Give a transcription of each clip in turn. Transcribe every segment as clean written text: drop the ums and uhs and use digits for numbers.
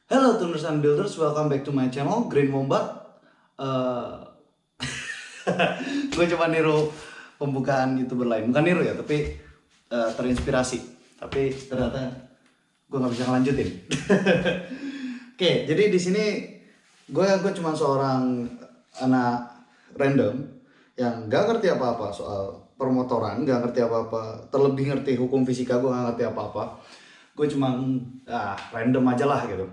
Hello Tuners and Builders, welcome back to my channel Green Wombat. Uh, gue coba niru pembukaan YouTuber lain, bukan niru ya, tapi terinspirasi. Tapi ternyata gue nggak bisa ngelanjutin. Oke, jadi di sini gue cuma seorang anak random yang nggak ngerti apa-apa soal permotoran, nggak ngerti apa-apa, terlebih ngerti hukum fisika gue nggak ngerti apa-apa. Gue cuma random aja lah gitu.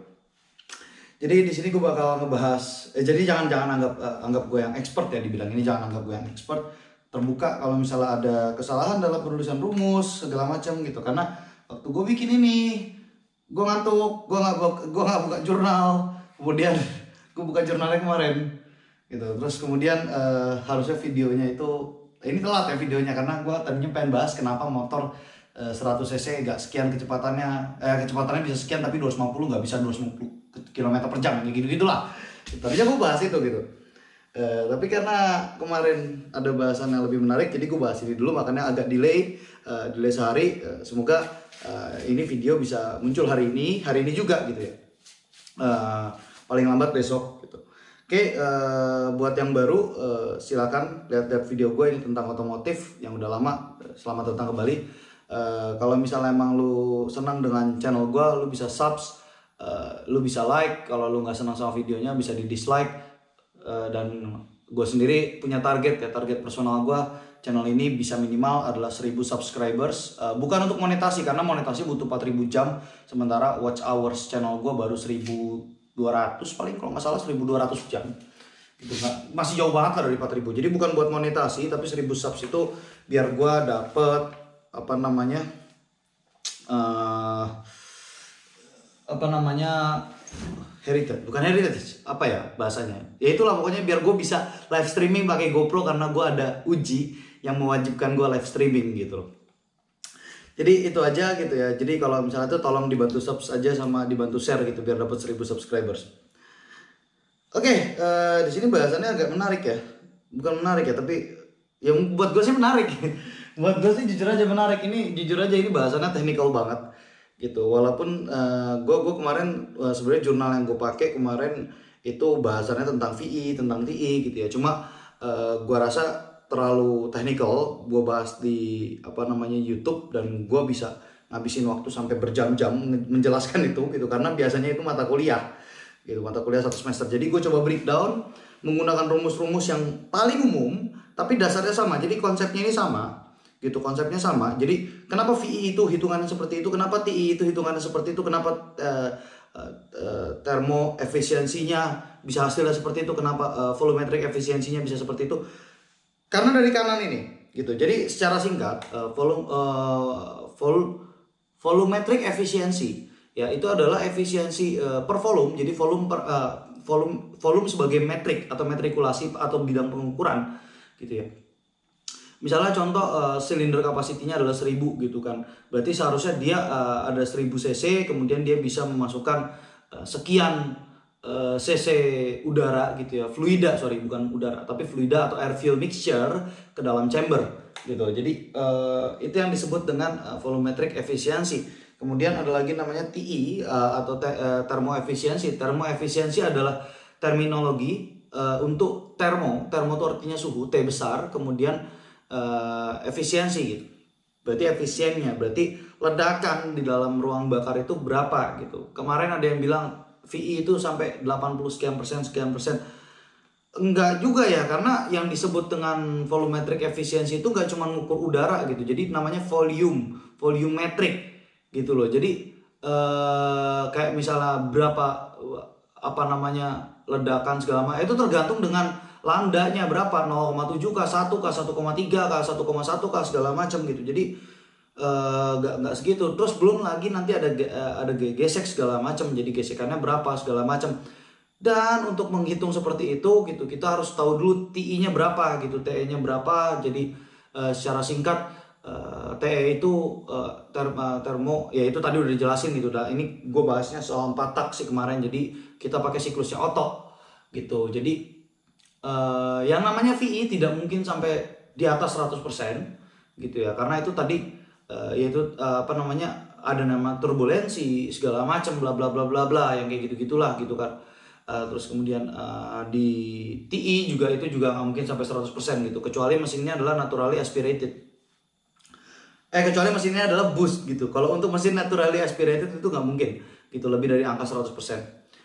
Jadi di sini gue bakal ngebahas, jadi jangan anggap gue yang expert ya dibilang ini, jangan anggap gue yang expert. Terbuka kalau misalnya ada kesalahan dalam penulisan rumus segala macam gitu. Karena waktu gue bikin ini, gue ngantuk, gue nggak buka jurnal. Kemudian gue buka jurnalnya kemarin, gitu. Terus kemudian harusnya videonya itu, ini telat ya videonya karena gue tadinya pengen bahas kenapa motor 100 cc gak sekian kecepatannya bisa sekian tapi 250 nggak bisa 250 km per jam gitu gitulah. Tadinya gue bahas itu gitu. Tapi karena kemarin ada bahasan yang lebih menarik, jadi gue bahas ini dulu, makanya agak delay sehari. Semoga ini video bisa muncul hari ini juga gitu ya. Paling lambat besok gitu. Oke, buat yang baru silakan lihat video gue ini tentang otomotif yang udah lama. Selamat datang kembali. Kalau misalnya emang lu senang dengan channel gue, lu bisa subs, lu bisa like. Kalau lu nggak senang sama videonya bisa di dislike. Dan gue sendiri punya target personal gue, channel ini bisa minimal adalah 1000 subscribers. Bukan untuk monetasi, karena monetasi butuh 4000 jam, sementara watch hours channel gue baru 1200 paling, kalau nggak salah 1200 jam gitu. Masih jauh banget lah dari 4000. Jadi bukan buat monetasi, tapi 1000 subs itu biar gue dapet heritage, apa ya bahasanya, ya itulah pokoknya, biar gue bisa live streaming pakai GoPro karena gue ada uji yang mewajibkan gue live streaming gitu loh. Jadi itu aja gitu ya. Jadi kalau misalnya tuh tolong dibantu subs aja sama dibantu share gitu biar dapat 1000 subscribers. Oke, di sini bahasannya agak menarik ya, bukan menarik ya, tapi yang buat gue sih menarik. Buat gue sih jujur aja menarik. Ini jujur aja ini bahasannya technical banget gitu. Walaupun gue kemarin sebenarnya jurnal yang gue pakai kemarin itu bahasannya tentang VI, tentang TI gitu ya. Cuma gue rasa terlalu technical gue bahas di YouTube, dan gue bisa ngabisin waktu sampai berjam-jam menjelaskan itu gitu, karena biasanya itu mata kuliah gitu, mata kuliah 1 semester. Jadi gue coba breakdown menggunakan rumus-rumus yang paling umum tapi dasarnya sama. Jadi konsepnya ini sama gitu, konsepnya sama. Jadi kenapa VI itu hitungannya seperti itu, kenapa TI itu hitungannya seperti itu, kenapa termo efisiensinya bisa hasilnya seperti itu, kenapa volumetric efisiensinya bisa seperti itu, karena dari kanan ini gitu. Jadi secara singkat, volumetric efisiensi ya itu adalah efisiensi per volume. Jadi volume sebagai metrik atau metrikulasi atau bidang pengukuran gitu ya. Misalnya contoh silinder kapasitinya adalah 1000 gitu kan. Berarti seharusnya dia ada 1000 cc, kemudian dia bisa memasukkan sekian cc udara gitu ya. Bukan udara, tapi fluida atau air fuel mixture ke dalam chamber gitu. Jadi itu yang disebut dengan volumetric efficiency. Kemudian ada lagi namanya TI atau termoefisiensi. Termoefisiensi adalah terminologi untuk termo itu artinya suhu, T besar, kemudian efisiensi gitu. Berarti efisiennya, berarti ledakan di dalam ruang bakar itu berapa gitu. Kemarin ada yang bilang VI itu sampai 80 sekian persen. Enggak juga ya, karena yang disebut dengan volumetric efficiency itu enggak cuma mengukur udara gitu. Jadi namanya volumetric gitu loh. Jadi kayak misalnya berapa ledakan segala macam itu tergantung dengan landanya berapa, 0,7 k, 1 k, 1,3 k, 1,1 k segala macam gitu. Jadi nggak segitu. Terus belum lagi nanti ada gesek segala macam. Jadi gesekannya berapa segala macam. Dan untuk menghitung seperti itu gitu, kita harus tahu dulu TI-nya berapa gitu, TE-nya berapa. Jadi secara singkat TE itu termo, ya itu tadi udah dijelasin gitu. Ini gue bahasnya soal 4 tak sih kemarin. Jadi kita pakai siklusnya Otto gitu. Jadi yang namanya VI tidak mungkin sampai di atas 100% gitu ya, karena itu tadi yaitu apa namanya, ada nama turbulensi segala macam bla bla bla bla bla yang kayak gitu-gitulah gitu kan. Terus kemudian di TI juga itu juga nggak mungkin sampai 100% gitu, kecuali mesinnya adalah naturally aspirated. Kecuali mesinnya adalah boost gitu. Kalau untuk mesin naturally aspirated itu nggak mungkin gitu, lebih dari angka 100%.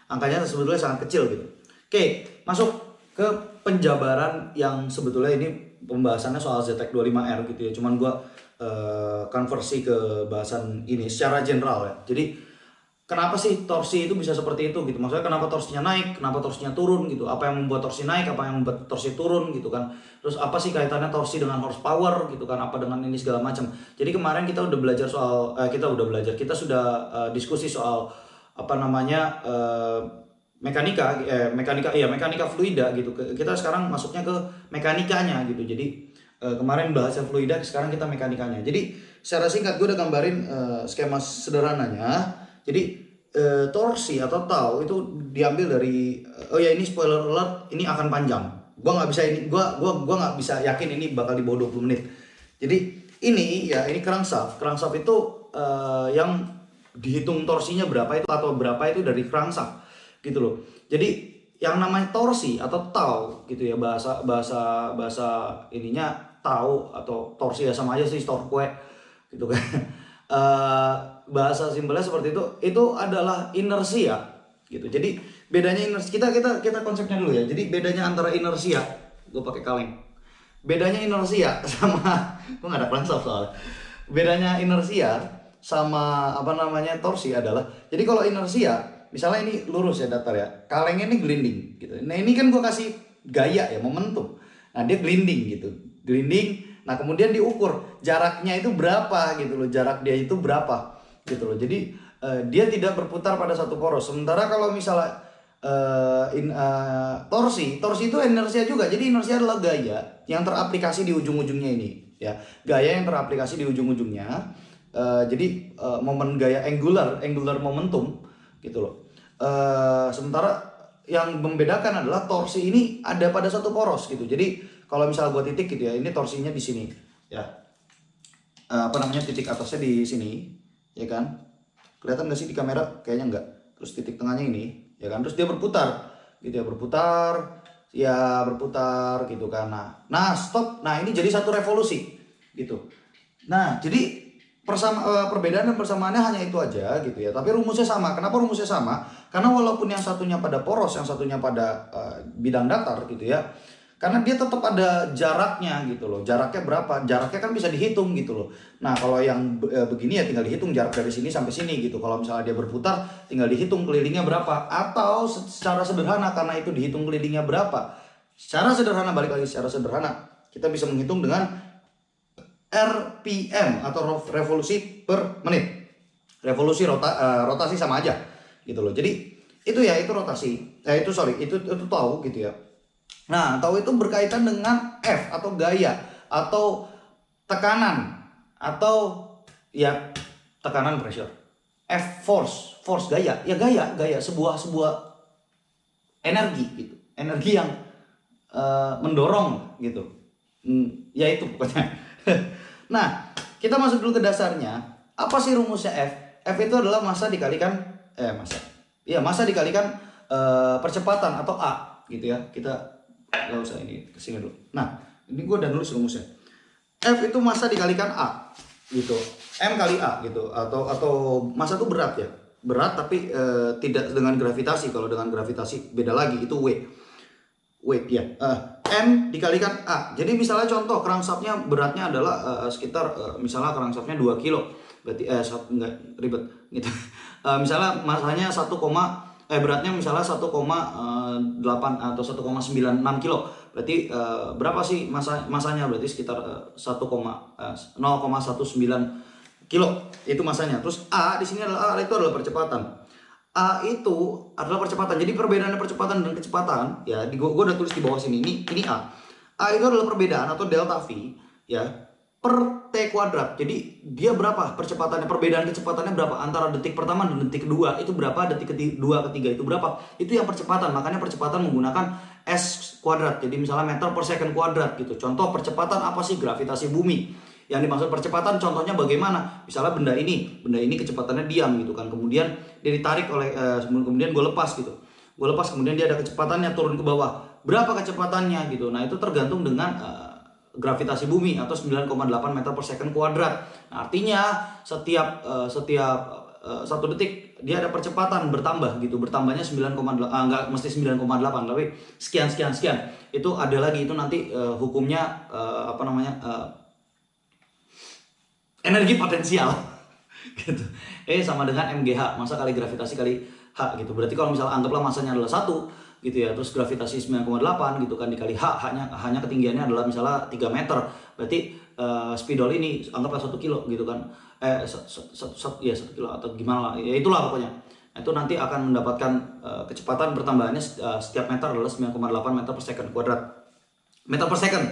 Angkanya sebetulnya sangat kecil gitu. Oke, masuk ke penjabaran yang sebetulnya ini pembahasannya soal ZX25R gitu ya. Cuman gua konversi ke bahasan ini secara general ya. Jadi kenapa sih torsi itu bisa seperti itu gitu? Maksudnya kenapa torsinya naik, kenapa torsinya turun gitu? Apa yang membuat torsi naik, apa yang membuat torsi turun gitu kan? Terus apa sih kaitannya torsi dengan horsepower gitu kan? Apa dengan ini segala macam? Jadi kemarin kita udah belajar soal kita sudah diskusi soal apa namanya mekanika fluida gitu. Kita sekarang masuknya ke mekanikanya gitu. Jadi kemarin bahasa fluida, sekarang kita mekanikanya. Jadi secara singkat gue udah gambarin skema sederhananya. Jadi torsi atau tau itu diambil dari ini spoiler alert, ini akan panjang. Gua nggak bisa yakin ini bakal di bawah 20 menit. Jadi ini crankshaft. Crankshaft itu yang dihitung torsinya berapa itu atau berapa itu dari crankshaft gitu loh. Jadi yang namanya torsi atau tau gitu ya, bahasa ininya tahu atau torsi ya sama aja sih, torque gitu kan. Bahasa simpelnya seperti itu adalah inersia gitu. Jadi bedanya inersia, kita konsepnya dulu ya. Jadi bedanya antara inersia, gue pakai kaleng, bedanya inersia sama gue nggak ada crankshaft soalnya. Bedanya inersia sama apa namanya torsi adalah, jadi kalau inersia misalnya ini lurus ya, datar ya, kalengnya ini gliding gitu. Nah ini kan gue kasih gaya ya, momentum. Nah dia gliding gitu, gliding. Nah kemudian diukur jaraknya itu berapa gitu loh, jarak dia itu berapa gitu loh. Jadi dia tidak berputar pada satu poros. Sementara kalau misalnya torsi itu inersia juga. Jadi inersia adalah gaya yang teraplikasi di ujung-ujungnya ini ya, gaya yang teraplikasi di ujung-ujungnya. Jadi momen gaya angular momentum gitu loh. Sementara yang membedakan adalah torsi ini ada pada satu poros gitu. Jadi kalau misalnya buat titik gitu ya, ini torsinya di sini ya, titik atasnya di sini ya kan, kelihatan nggak sih di kamera? Kayaknya enggak. Terus titik tengahnya ini ya kan, terus dia berputar gitu ya, berputar gitu kan. Nah stop. Nah ini jadi satu revolusi gitu. Nah jadi perbedaan dan persamaannya hanya itu aja gitu ya, tapi rumusnya sama. Kenapa rumusnya sama? Karena walaupun yang satunya pada poros, yang satunya pada bidang datar gitu ya, karena dia tetap ada jaraknya gitu loh. Jaraknya berapa? Jaraknya kan bisa dihitung gitu loh. Nah kalau yang begini ya tinggal dihitung jarak dari sini sampai sini gitu. Kalau misalnya dia berputar, tinggal dihitung kelilingnya berapa. Atau secara sederhana, karena itu dihitung kelilingnya berapa, secara sederhana, balik lagi secara sederhana, kita bisa menghitung dengan RPM atau revolusi per menit. Revolusi rotasi sama aja gitu loh. Jadi itu rotasi. Itu tahu gitu ya. Nah, tahu itu berkaitan dengan F atau gaya atau tekanan atau ya tekanan, pressure. F force gaya. Ya gaya sebuah energi gitu. Energi yang mendorong gitu. Ya itu pokoknya. Nah, kita masuk dulu ke dasarnya. Apa sih rumusnya F? F itu adalah massa dikalikan massa dikalikan percepatan atau A gitu ya. Kita nggak usah ini kesini dulu. Nah, ini gue udah nulis rumusnya. F itu massa dikalikan A gitu. M kali A gitu. Atau massa itu berat ya. Berat tapi tidak dengan gravitasi. Kalau dengan gravitasi beda lagi, itu weight ya. M dikalikan A. Jadi misalnya contoh crankshaftnya beratnya adalah sekitar misalnya crankshaftnya 2 kilo. Berarti enggak ribet gitu. Misalnya masanya beratnya misalnya 1,8 atau 1,96 kilo. Berarti berapa sih masanya? Berarti sekitar 0,19 kilo itu masanya. Terus A di sini adalah percepatan. A itu adalah percepatan. Jadi perbedaannya percepatan dan kecepatan ya, gue udah tulis di bawah sini. Ini A. A itu adalah perbedaan atau delta V ya per T kuadrat. Jadi dia berapa percepatannya, perbedaan kecepatannya berapa antara detik pertama dan detik kedua itu berapa, detik kedua ketiga itu berapa. Itu yang percepatan. Makanya percepatan menggunakan S kuadrat. Jadi misalnya meter per second kuadrat gitu. Contoh percepatan apa sih? Gravitasi bumi. Yang dimaksud percepatan contohnya bagaimana? Misalnya benda ini kecepatannya diam gitu kan. Kemudian dia ditarik oleh kemudian gue lepas gitu. Gue lepas kemudian dia ada kecepatannya turun ke bawah. Berapa kecepatannya gitu. Nah, itu tergantung dengan gravitasi bumi atau 9,8 meter per second kuadrat. Nah, artinya setiap 1 detik dia ada percepatan bertambah gitu. Bertambahnya 9,8 enggak mesti 9,8 tapi sekian. Itu ada lagi, itu nanti hukumnya energi potensial gitu. Sama dengan MGH, masa kali gravitasi kali H gitu. Berarti kalau misalnya anggaplah masanya adalah 1 gitu ya, terus gravitasi 9,8 gitu kan dikali hanya ketinggiannya adalah misalnya 3 meter. Berarti spidol ini anggaplah 1 kilo gitu kan. 1 kilo atau gimana lah. Ya itulah pokoknya. Itu nanti akan mendapatkan kecepatan pertambahannya setiap meter adalah 9,8 meter per second kuadrat. Meter per second,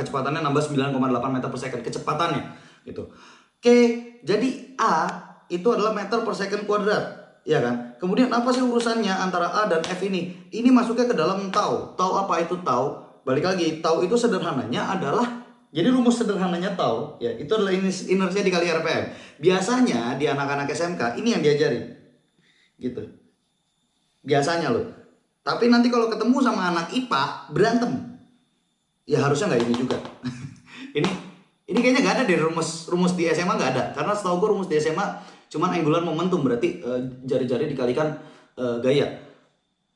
kecepatannya nambah 9,8 meter per second kecepatannya gitu. Oke, jadi A itu adalah meter per second kuadrat. Ya kan? Kemudian apa sih urusannya antara A dan F ini? Ini masuknya ke dalam tau. Tau apa itu tau? Balik lagi, tau itu sederhananya adalah, jadi rumus sederhananya tau ya, itu adalah inersia dikali RPM. Biasanya di anak-anak SMK ini yang diajarin. Gitu. Biasanya loh. Tapi nanti kalau ketemu sama anak IPA berantem. Ya harusnya nggak ini juga. Ini kayaknya nggak ada deh rumus di SMA, nggak ada. Karena setahu gue rumus di SMA cuman angular momentum, berarti jari-jari dikalikan gaya,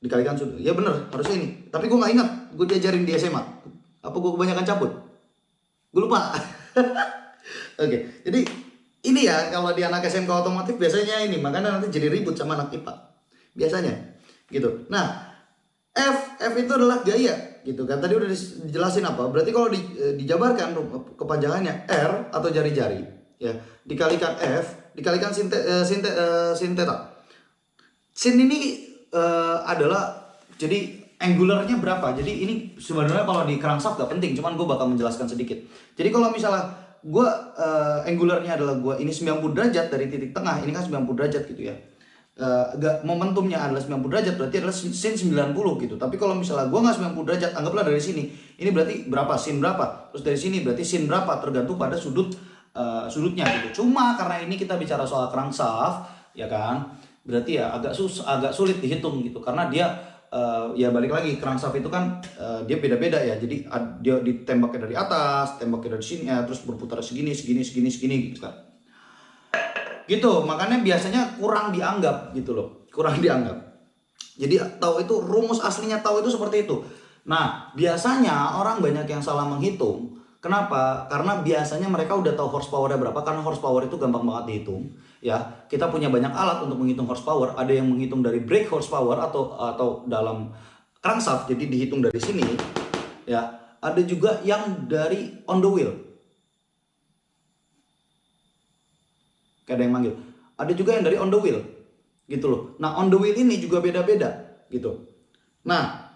dikalikan sudut. Ya bener, harusnya ini. Tapi gue nggak ingat, gue diajarin di SMA. Apa gue kebanyakan cabut? Gue lupa. Oke, jadi ini ya kalau di anak SMK otomotif biasanya ini, makanya nanti jadi ribut sama anak IPA. Biasanya, gitu. Nah, F itu adalah gaya, gitu kan. Tadi udah dijelasin apa. Berarti kalau dijabarkan kepanjangannya R atau jari-jari, ya dikalikan F dikalikan sin theta. Sin ini adalah jadi angularnya berapa. Jadi ini sebenarnya kalau di crankshaft gak penting, cuman gue bakal menjelaskan sedikit. Jadi kalau misalnya gue angularnya adalah ini 90 derajat dari titik tengah, ini kan 90 derajat gitu ya. Momentumnya adalah 90 derajat, berarti adalah sin 90 gitu. Tapi kalau misalnya gue nggak 90 derajat, anggaplah dari sini, ini berarti berapa, sin berapa, terus dari sini berarti sin berapa, tergantung pada sudutnya gitu. Cuma karena ini kita bicara soal crankshaft ya kan, berarti ya agak sulit dihitung gitu, karena dia ya balik lagi, crankshaft itu kan dia beda-beda ya. Jadi dia ditembaknya dari atas, tembaknya dari sini ya, terus berputar segini gitu kan. Gitu, makanya biasanya kurang dianggap gitu loh, kurang dianggap. Jadi tahu itu rumus aslinya, tahu itu seperti itu. Nah, biasanya orang banyak yang salah menghitung. Kenapa? Karena biasanya mereka udah tahu horsepower-nya berapa, karena horsepower itu gampang banget dihitung. Ya, kita punya banyak alat untuk menghitung horsepower. Ada yang menghitung dari brake horsepower atau dalam crankshaft, jadi dihitung dari sini. Ya, ada juga yang dari on the wheel. Kayak ada yang manggil. Ada juga yang dari on the wheel, gitu loh. Nah, on the wheel ini juga beda-beda, gitu. Nah,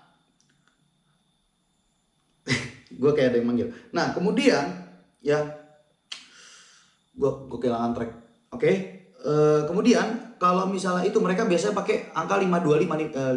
gue kayak ada yang manggil. Nah, kemudian ya, gue kehilangan track. Oke. Kemudian kalau misalnya itu mereka biasanya pakai angka 5252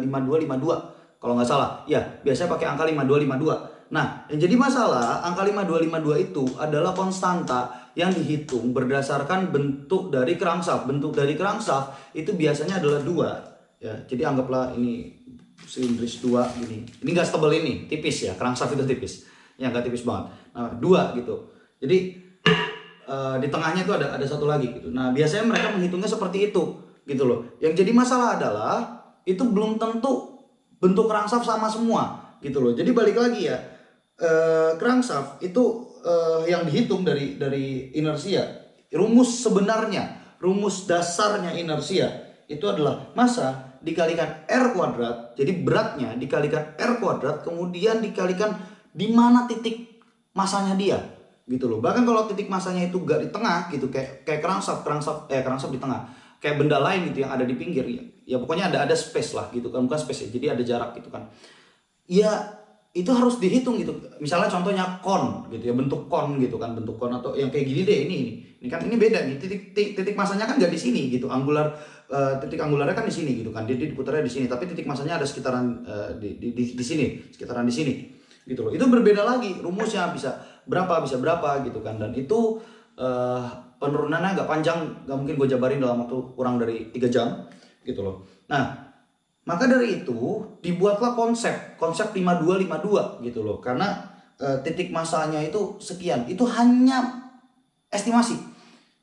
kalau nggak salah. Ya, biasanya pakai angka 5252. Nah, yang jadi masalah angka 5252 itu adalah konstanta yang dihitung berdasarkan bentuk dari crankshaft. Bentuk dari crankshaft itu biasanya adalah 2 ya. Jadi anggaplah ini silindris 2 gini. Ini nggak setebal ini, tipis ya. Crankshaft itu tipis. Ya nggak tipis banget. Nah, 2 gitu. Jadi di tengahnya itu ada satu lagi gitu. Nah, biasanya mereka menghitungnya seperti itu gitu loh. Yang jadi masalah adalah itu belum tentu bentuk crankshaft sama semua gitu loh. Jadi balik lagi ya, crankshaft itu yang dihitung dari inersia. Rumus sebenarnya, rumus dasarnya inersia itu adalah massa dikalikan R kuadrat. Jadi beratnya dikalikan R kuadrat, kemudian dikalikan di mana titik masanya dia gitu loh. Bahkan kalau titik masanya itu gak di tengah gitu, kayak crankshaft di tengah, kayak benda lain gitu yang ada di pinggir ya pokoknya ada space lah gitu kan, bukan space ya, jadi ada jarak gitu kan ya, itu harus dihitung gitu. Misalnya contohnya kon gitu ya, bentuk kon gitu kan, bentuk kon atau yang kayak gini deh, ini kan ini beda nih, titik masanya kan gak di sini gitu, titik angularnya kan di sini gitu kan, dia diputarnya di sini, tapi titik masanya ada sekitaran di sini, sekitaran di sini gitu loh. Itu berbeda lagi rumusnya, berapa gitu kan. Dan itu penurunannya agak panjang, nggak mungkin gue jabarin dalam waktu kurang dari 3 jam gitu loh. Nah, maka dari itu dibuatlah konsep 5252 gitu loh, karena titik masanya itu sekian, itu hanya estimasi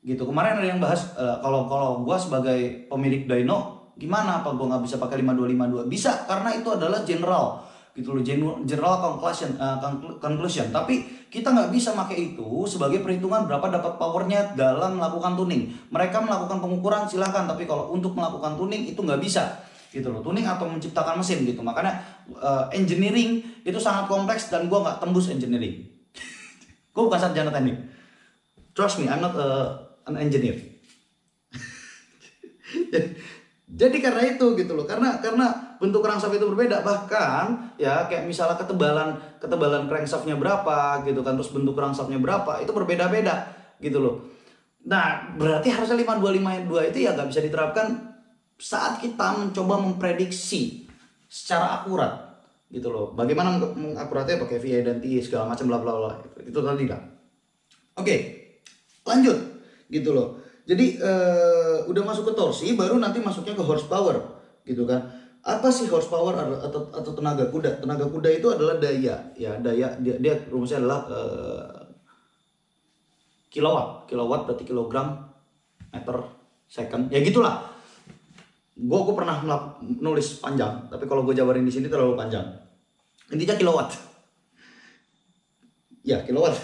gitu. Kemarin ada yang bahas kalau gue sebagai pemilik dyno gimana, apa gue nggak bisa pakai 5252? Bisa, karena itu adalah general gitu loh, general conclusion. Tapi kita nggak bisa pakai itu sebagai perhitungan berapa dapat powernya dalam melakukan tuning. Mereka melakukan pengukuran silahkan, tapi kalau untuk melakukan tuning itu nggak bisa gitu loh, tuning atau menciptakan mesin gitu. Makanya engineering itu sangat kompleks dan gue nggak tembus engineering. Gue bukan sarjana teknik, trust me, I'm not an engineer. Jadi karena itu gitu loh, karena bentuk crankshaft itu berbeda. Bahkan ya kayak misalnya ketebalan crankshaftnya berapa gitu kan, terus bentuk crankshaftnya berapa, itu berbeda-beda gitu loh. Nah, berarti harusnya 5252 itu ya nggak bisa diterapkan saat kita mencoba memprediksi secara akurat gitu loh. Bagaimana mengakuratnya pakai VI dan TI segala macam bla bla bla, itu tadi kan. Oke, lanjut gitu loh. Jadi udah masuk ke torsi, baru nanti masuknya ke horsepower gitu kan. Apa sih horsepower atau tenaga kuda? Tenaga kuda itu adalah daya, ya daya dia rumusnya adalah kilowatt. Kilowatt berarti kilogram meter second. Ya gitulah. Gue pernah nulis panjang, tapi kalau gue jabarin di sini terlalu panjang. Intinya kilowatt. Ya kilowatt.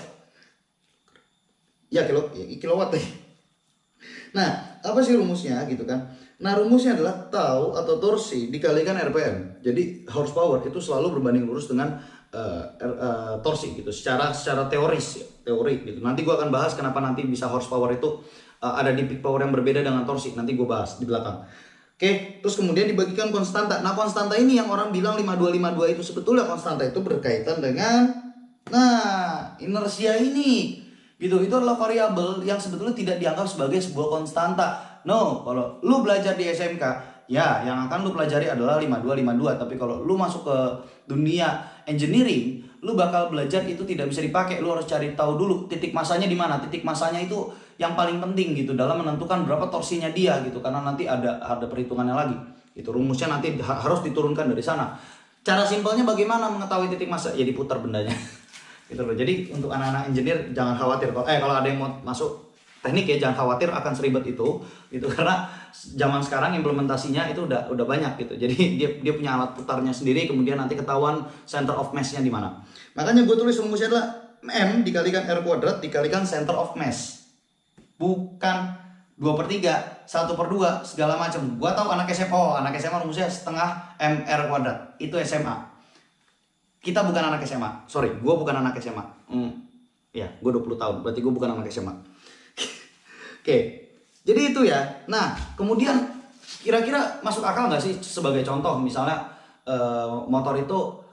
Ya kilowatt deh. Nah, apa sih rumusnya gitu kan? Nah, rumusnya adalah tau atau torsi dikalikan RPM. Jadi horsepower itu selalu berbanding lurus dengan torsi gitu. Secara teoris ya, teori gitu. Nanti gue akan bahas kenapa nanti bisa horsepower itu ada di peak power yang berbeda dengan torsi. Nanti gue bahas di belakang. Oke, terus kemudian dibagikan konstanta. Nah, konstanta ini yang orang bilang 5252 itu sebetulnya konstanta itu berkaitan dengan inersia ini. Gitu, itu adalah variabel yang sebetulnya tidak dianggap sebagai sebuah konstanta. No, kalau lu belajar di SMK, ya yang akan lu pelajari adalah 5252. Tapi kalau lu masuk ke dunia engineering, lu bakal belajar itu tidak bisa dipakai. Lu harus cari tahu dulu titik masanya di mana. Titik masanya itu yang paling penting gitu dalam menentukan berapa torsinya dia gitu, karena nanti ada perhitungannya lagi. Itu rumusnya nanti harus diturunkan dari sana. Cara simpelnya bagaimana mengetahui titik masa? Ya diputar bendanya. Gitu loh. Jadi untuk anak-anak engineer jangan khawatir kalau ada yang mau masuk teknik ya, jangan khawatir akan seribet itu gitu, karena zaman sekarang implementasinya itu udah banyak gitu. Jadi dia punya alat putarnya sendiri, kemudian nanti ketahuan center of mass-nya di mana. Makanya gue tulis rumusnya adalah M dikalikan R kuadrat dikalikan center of mass. Bukan 2/3, 1/2 segala macam. Gua tahu anak SMA rumusnya setengah MR kuadrat. Itu SMA. Kita bukan anak SMA, sorry, gue bukan anak SMA. Ya, gue 20 tahun, berarti gue bukan anak SMA. Oke, jadi itu ya. Nah, kemudian kira-kira masuk akal nggak sih sebagai contoh, misalnya motor itu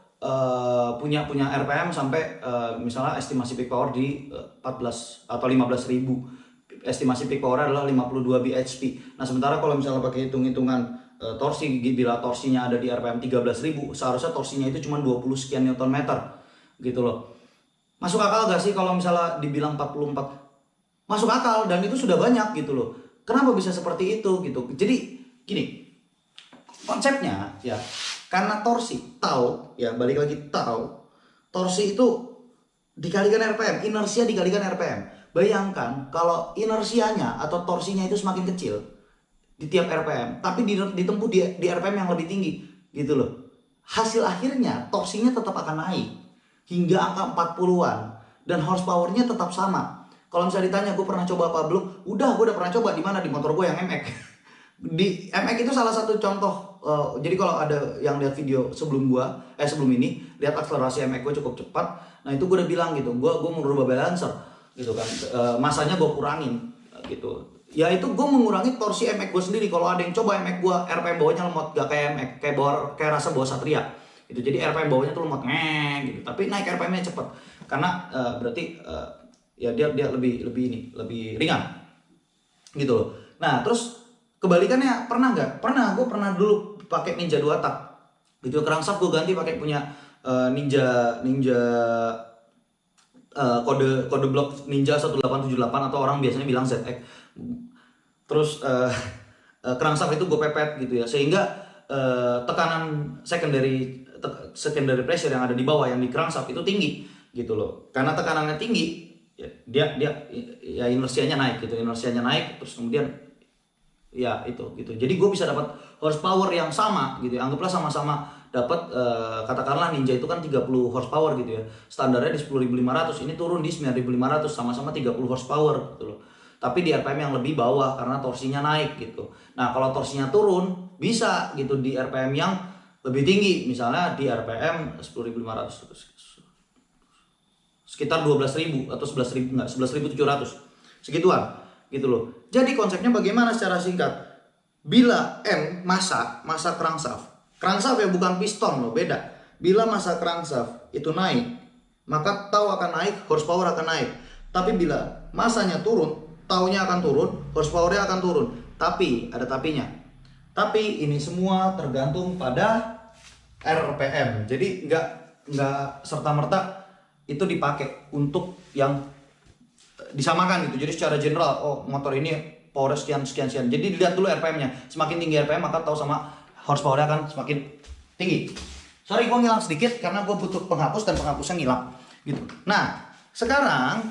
punya RPM sampai misalnya estimasi peak power di 14 atau 15.000. Estimasi peak power adalah 52 bhp. Nah, sementara kalau misalnya pakai hitung-hitungan torsi, bila torsinya ada di RPM 13.000, seharusnya torsinya itu cuma 20 sekian Newton meter gitu loh. Masuk akal gak sih kalau misalnya dibilang 44? Masuk akal, dan itu sudah banyak gitu loh. Kenapa bisa seperti itu gitu? Jadi gini, konsepnya ya, karena torsi tahu ya, balik lagi tahu, torsi itu dikalikan RPM, inersia dikalikan RPM. Bayangkan kalau inersianya atau torsinya itu semakin kecil di tiap RPM, tapi ditempuh di RPM yang lebih tinggi gitu loh. Hasil akhirnya torsinya tetap akan naik hingga angka 40-an dan horsepower-nya tetap sama. Kalau misalnya ditanya gue pernah coba apa belum? Gue udah pernah coba. Di mana? Di motor gue yang MX. Di MX itu salah satu contoh. Jadi kalau ada yang lihat video sebelum ini, lihat akselerasi MX gue cukup cepat. Nah, itu gue udah bilang gitu, gue mau merubah balancer gitu kan. Masanya gue kurangin gitu. Ya itu gue mengurangi torsi MX gue sendiri. Kalau ada yang coba MX gue RPM bawahnya lemot, gak kayak MX, kayak rasa bawa Satria gitu. Jadi RPM bawahnya tuh lemot gitu, tapi naik RPM-nya cepet karena berarti ya dia lebih ringan gitu loh. Nah, terus kebalikannya pernah nggak? Gue pernah dulu pakai Ninja 2 tak gitu. Crankshaft gue ganti pakai punya Ninja kode blok Ninja 1878 atau orang biasanya bilang ZX. Terus crankshaft itu gue pepet gitu ya, sehingga tekanan secondary pressure yang ada di bawah yang di crankshaft itu tinggi gitu loh. Karena tekanannya tinggi, ya, dia ya inersianya naik gitu, terus kemudian ya itu gitu. Jadi gue bisa dapat horsepower yang sama gitu ya. Anggaplah sama-sama dapat katakanlah Ninja itu kan 30 horsepower gitu ya. Standarnya di 10.500, ini turun di 9.500, sama-sama 30 horsepower gitu loh. Tapi di RPM yang lebih bawah karena torsinya naik gitu. Nah, kalau torsinya turun bisa gitu di RPM yang lebih tinggi, misalnya di RPM 10.500 sekitar 12.000 atau 11.000, enggak, 11.700 segituan gitu loh. Jadi konsepnya bagaimana secara singkat? Bila M masa crankshaft ya, bukan piston loh, beda. Bila masa crankshaft itu naik, maka tau akan naik, horsepower akan naik. Tapi bila masanya turun, taunya akan turun, horsepowernya akan turun. Tapi ada tapinya. Tapi ini semua tergantung pada RPM. Jadi nggak serta-merta itu dipakai untuk yang disamakan gitu. Jadi secara general, oh motor ini power sekian. Jadi dilihat dulu RPM-nya. Semakin tinggi RPM maka tahu sama horsepower-nya akan semakin tinggi. Sorry, gue ngilang sedikit karena gue butuh penghapus dan penghapusnya ngilang gitu. Nah, sekarang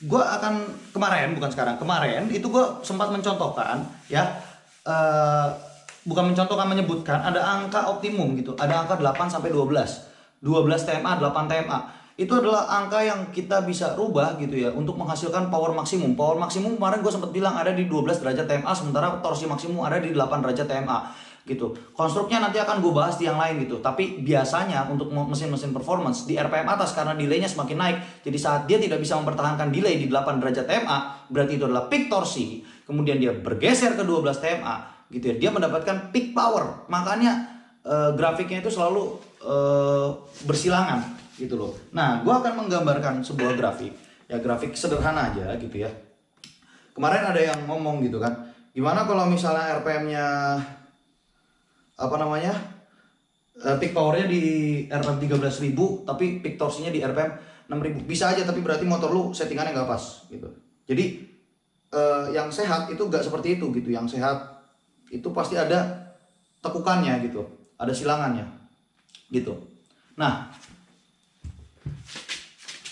gue akan kemarin itu gue sempat mencontohkan ya, bukan mencontohkan, menyebutkan ada angka optimum gitu. Ada angka 8 sampai 12 TMA, 8 TMA. Itu adalah angka yang kita bisa rubah gitu ya untuk menghasilkan power maksimum. Power maksimum kemarin gue sempat bilang ada di 12 derajat TMA, sementara torsi maksimum ada di 8 derajat TMA gitu. Konstruknya nanti akan gue bahas di yang lain gitu. Tapi biasanya untuk mesin-mesin performance di RPM atas karena delaynya semakin naik, jadi saat dia tidak bisa mempertahankan delay di 8 derajat TMA, berarti itu adalah peak torsi. Kemudian dia bergeser ke 12 TMA gitu ya, dia mendapatkan peak power. Makanya grafiknya itu selalu bersilangan gitu loh. Nah, gue akan menggambarkan sebuah grafik, ya grafik sederhana aja gitu ya. Kemarin ada yang ngomong gitu kan, gimana kalau misalnya RPM-nya peak powernya di RPM 13.000 tapi peak torsinya di RPM 6.000, bisa aja, tapi berarti motor lu settingannya nggak pas gitu. Jadi yang sehat itu nggak seperti itu gitu. Yang sehat itu pasti ada tekukannya gitu, ada silangannya gitu. Nah,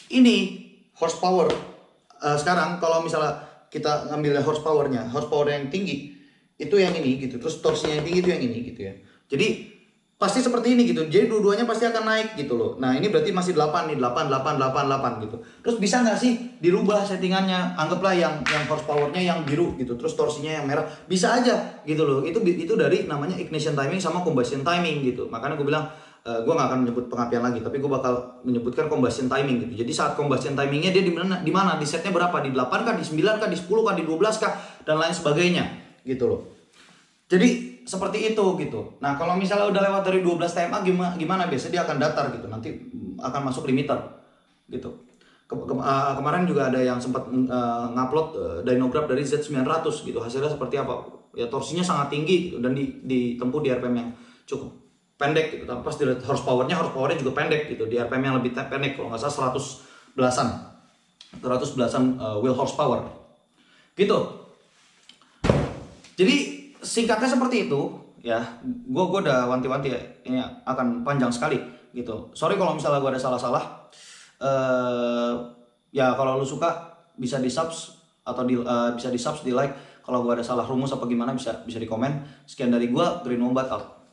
ini horsepower. Sekarang kalau misalnya kita ngambil horsepower yang tinggi itu yang ini gitu, terus torsinya yang tinggi itu yang ini gitu ya. Jadi pasti seperti ini gitu. Jadi dua-duanya pasti akan naik gitu loh. Nah, ini berarti masih 8 nih, 8 gitu. Terus bisa nggak sih dirubah settingannya? Anggaplah yang horsepowernya yang biru gitu, terus torsinya yang merah. Bisa aja gitu loh. Itu dari namanya ignition timing sama combustion timing gitu. Makanya gue bilang gue nggak akan menyebut pengapian lagi, tapi gue bakal menyebutkan combustion timing gitu. Jadi saat combustion timingnya dia di mana? Di setnya berapa? Di 8 kah, di 9 kah, di 10 kah, di 12 kah, dan lain sebagainya gitu loh. Jadi seperti itu gitu. Nah, kalau misalnya udah lewat dari 12 TMA gimana? Biasanya dia akan datar gitu. Nanti akan masuk limiter gitu. Kemarin juga ada yang sempat ngupload dynograph dari Z900 gitu. Hasilnya seperti apa? Ya torsinya sangat tinggi gitu, dan ditempuh di RPM yang cukup pendek gitu. Tapi pas dilihat horsepowernya juga pendek gitu. Di RPM yang lebih pendek, kalau nggak salah 100 belasan wheel horsepower gitu. Jadi singkatnya seperti itu ya. Gue udah wanti-wanti ya, ini akan panjang sekali gitu. Sorry kalau misalnya gue ada salah-salah. Ya kalau lu suka bisa di subs atau bisa di subs, di like. Kalau gue ada salah rumus apa gimana bisa di komen. Sekian dari gue, Green Wombat out.